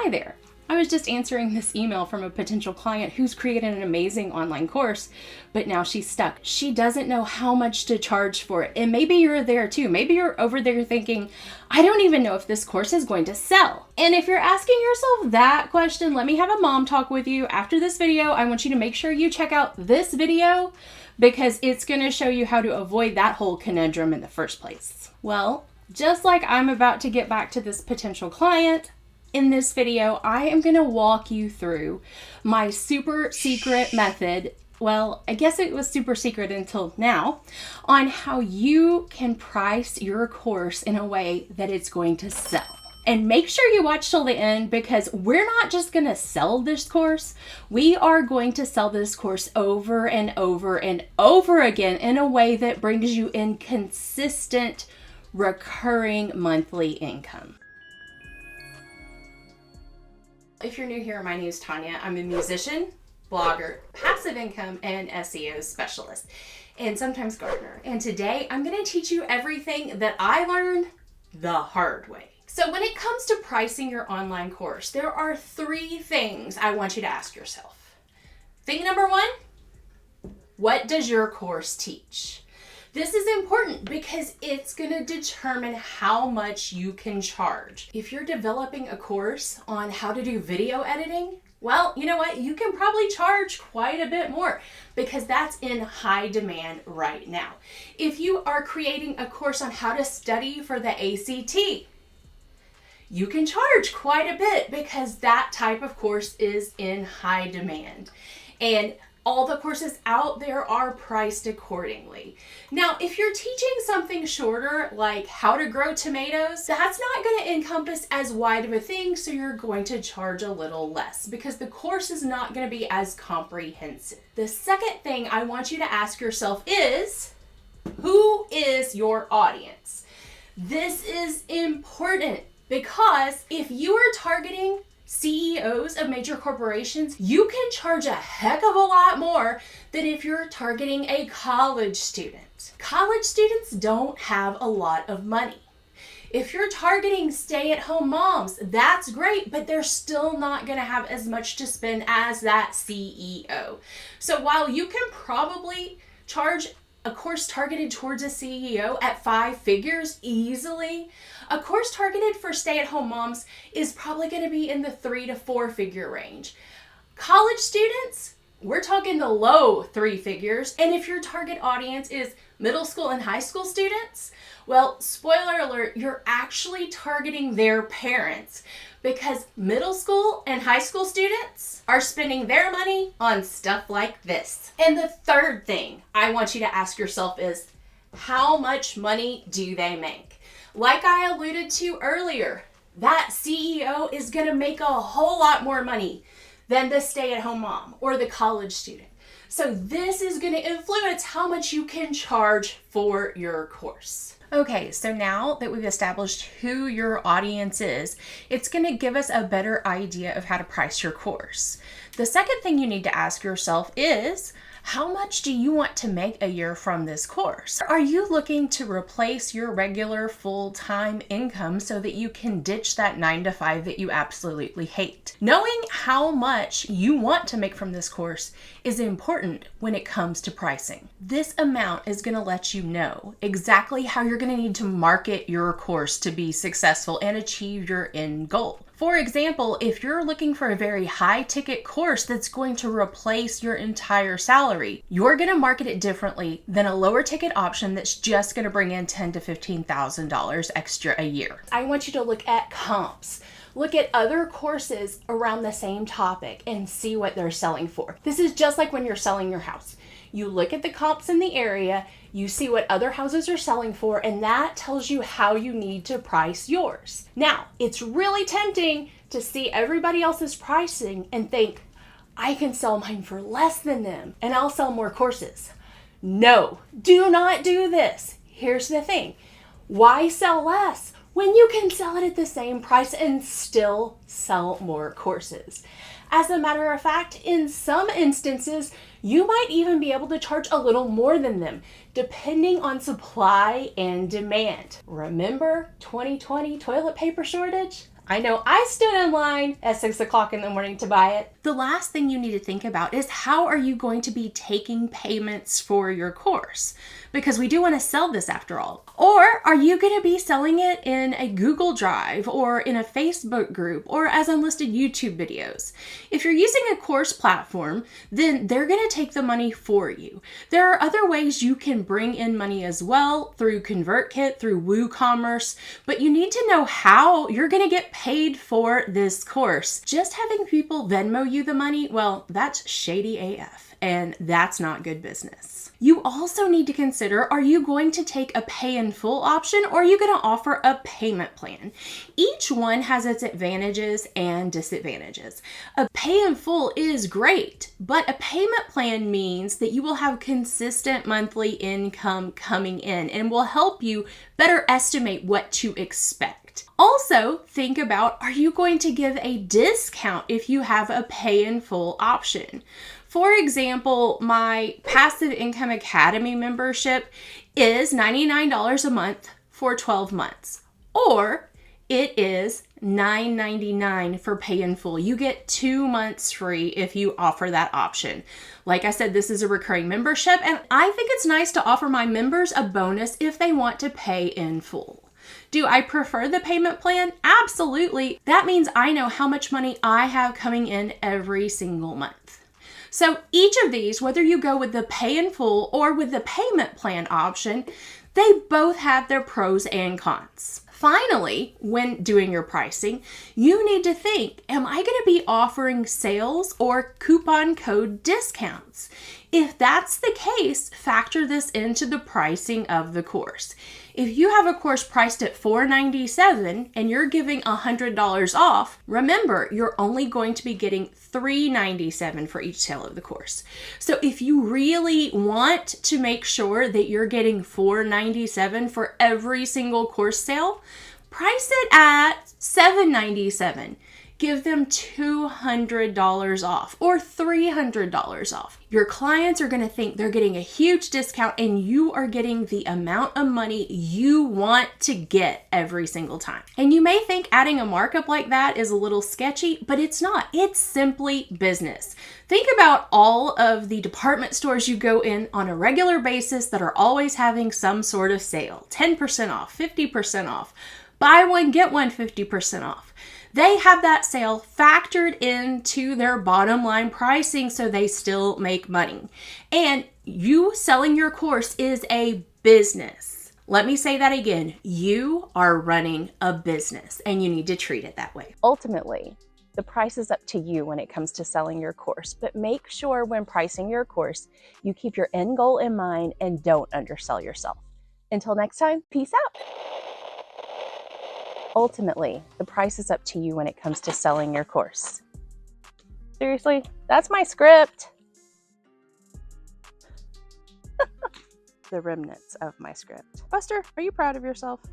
Hi there. I was just answering this email from a potential client who's created an amazing online course, but now she's stuck. She doesn't know how much to charge for it. And maybe you're there too. Maybe you're over there thinking, I don't even know if this course is going to sell. And if you're asking yourself that question, let me have a mom talk with you. After this video, I want you to make sure you check out this video because it's going to show you how to avoid that whole conundrum in the first place. Well, just like I'm about to get back to this potential client, in this video, I am going to walk you through my super secret method. Well, I guess it was super secret until now, on how you can price your course in a way that it's going to sell. And make sure you watch till the end because we're not just going to sell this course. We are going to sell this course over and over and over again in a way that brings you in consistent, recurring monthly income. If you're new here, my name is Tanya. I'm a musician, blogger, passive income, and SEO specialist, and sometimes gardener. And today I'm going to teach you everything that I learned the hard way. So when it comes to pricing your online course, there are 3 things I want you to ask yourself. Thing number 1, what does your course teach? This is important because it's going to determine how much you can charge. If you're developing a course on how to do video editing, well, you know what? You can probably charge quite a bit more because that's in high demand right now. If you are creating a course on how to study for the ACT, you can charge quite a bit because that type of course is in high demand. And all the courses out there are priced accordingly. Now, if you're teaching something shorter, like how to grow tomatoes, that's not going to encompass as wide of a thing, so you're going to charge a little less because the course is not going to be as comprehensive. The second thing I want you to ask yourself is, who is your audience? This is important because if you are targeting CEOs of major corporations, you can charge a heck of a lot more than if you're targeting a college student. College students don't have a lot of money. If you're targeting stay-at-home moms, that's great, but they're still not going to have as much to spend as that CEO. So while you can probably charge a course targeted towards a CEO at 5 figures easily, a course targeted for stay-at-home moms is probably going to be in the 3 to 4 figure range. College students, we're talking the low 3 figures. And if your target audience is middle school and high school students, well, spoiler alert, you're actually targeting their parents because middle school and high school students are spending their money on stuff like this. And the third thing I want you to ask yourself is, how much money do they make? Like I alluded to earlier, that CEO is going to make a whole lot more money than the stay-at-home mom or the college student. So this is going to influence how much you can charge for your course. Okay, so now that we've established who your audience is, it's going to give us a better idea of how to price your course. The second thing you need to ask yourself is, how much do you want to make a year from this course? Are you looking to replace your regular full-time income so that you can ditch that 9 to 5 that you absolutely hate? Knowing how much you want to make from this course is important when it comes to pricing. This amount is going to let you know exactly how you're going to need to market your course to be successful and achieve your end goal. For example, if you're looking for a very high ticket course that's going to replace your entire salary, you're going to market it differently than a lower ticket option that's just going to bring in $10,000 to $15,000 extra a year. I want you to look at comps. Look at other courses around the same topic and see what they're selling for. This is just like when you're selling your house. You look at the comps in the area, you see what other houses are selling for, and that tells you how you need to price yours. Now, it's really tempting to see everybody else's pricing and think, I can sell mine for less than them and I'll sell more courses. No, do not do this. Here's the thing. Why sell less when you can sell it at the same price and still sell more courses? As a matter of fact, in some instances, you might even be able to charge a little more than them, depending on supply and demand. Remember 2020 toilet paper shortage? I know I stood in line at 6 o'clock in the morning to buy it. The last thing you need to think about is how are you going to be taking payments for your course? Because we do want to sell this after all. Or are you going to be selling it in a Google Drive or in a Facebook group or as unlisted YouTube videos? If you're using a course platform, then they're going to take the money for you. There are other ways you can bring in money as well through ConvertKit, through WooCommerce, but you need to know how you're going to get paid for this course. Just having people Venmo you the money, well, that's shady AF, and that's not good business. You also need to consider, are you going to take a pay in full option or are you going to offer a payment plan? Each one has its advantages and disadvantages. A pay in full is great, but a payment plan means that you will have consistent monthly income coming in and will help you better estimate what to expect. Also, think about, are you going to give a discount if you have a pay in full option? For example, my Passive Income Academy membership is $99 a month for 12 months, or it is $9.99 for pay in full. You get 2 months free if you offer that option. Like I said, this is a recurring membership, and I think it's nice to offer my members a bonus if they want to pay in full. Do I prefer the payment plan? Absolutely. That means I know how much money I have coming in every single month. So each of these, whether you go with the pay in full or with the payment plan option, they both have their pros and cons. Finally, when doing your pricing, you need to think, am I going to be offering sales or coupon code discounts? If that's the case, factor this into the pricing of the course. If you have a course priced at $497 and you're giving $100 off, remember, you're only going to be getting $397 for each sale of the course. So if you really want to make sure that you're getting $497 for every single course sale, price it at $797. Give them $200 off or $300 off. Your clients are going to think they're getting a huge discount and you are getting the amount of money you want to get every single time. And you may think adding a markup like that is a little sketchy, but it's not. It's simply business. Think about all of the department stores you go in on a regular basis that are always having some sort of sale. 10% off, 50% off, buy one, get one 50% off. They have that sale factored into their bottom line pricing so they still make money. And you selling your course is a business. Let me say that again. You are running a business and you need to treat it that way. Ultimately, the price is up to you when it comes to selling your course, but make sure when pricing your course, you keep your end goal in mind and don't undersell yourself. Until next time, peace out. Ultimately, the price is up to you when it comes to selling your course. Seriously, that's my script. The remnants of my script. Buster, are you proud of yourself?